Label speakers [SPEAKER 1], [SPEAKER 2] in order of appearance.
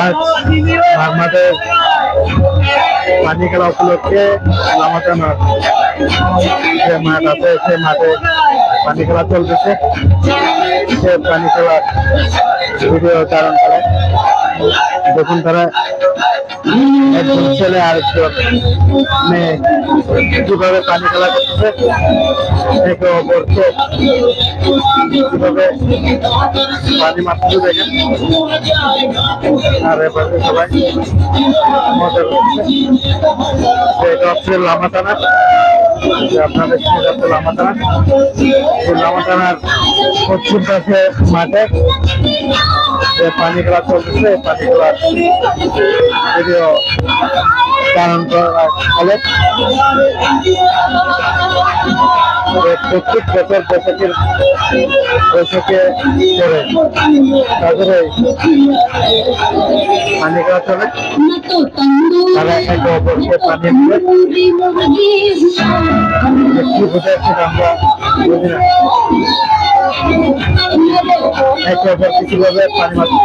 [SPEAKER 1] আজ মাঠে পানি খেলা উপলক্ষে লামাটা মাঠ যে মাঠ আছে সে মাঠে পানি খেলা চলতেছে। সে পানি খেলার ভিডিও ধারণ করে। দেখুন তারা একজন ছেলে আর একজন মেয়ে কিভাবে পানি খেলা করতেছে, একে অপরকে কিভাবে পানি মারতে দেখেন। আর এবারে সবাই মজা করছে। এটা হচ্ছে লামাটানা, আপনাদের সঙ্গে হচ্ছে লামাটানা। এই লামাটানার পশ্চিম পাশে মাঠে যে পানি খেলা চলতেছে, পানি খেলার ভিডিও ধারণ করার ফলে প্রত্যেক বছর বৈশাখে করে তাদের পানি খেলা চলে। তারা একে অপরকে পানি দিয়ে কি বোঝাচ্ছে আমরা বুঝি না। একে অপরকে কিভাবে পানি মারছে।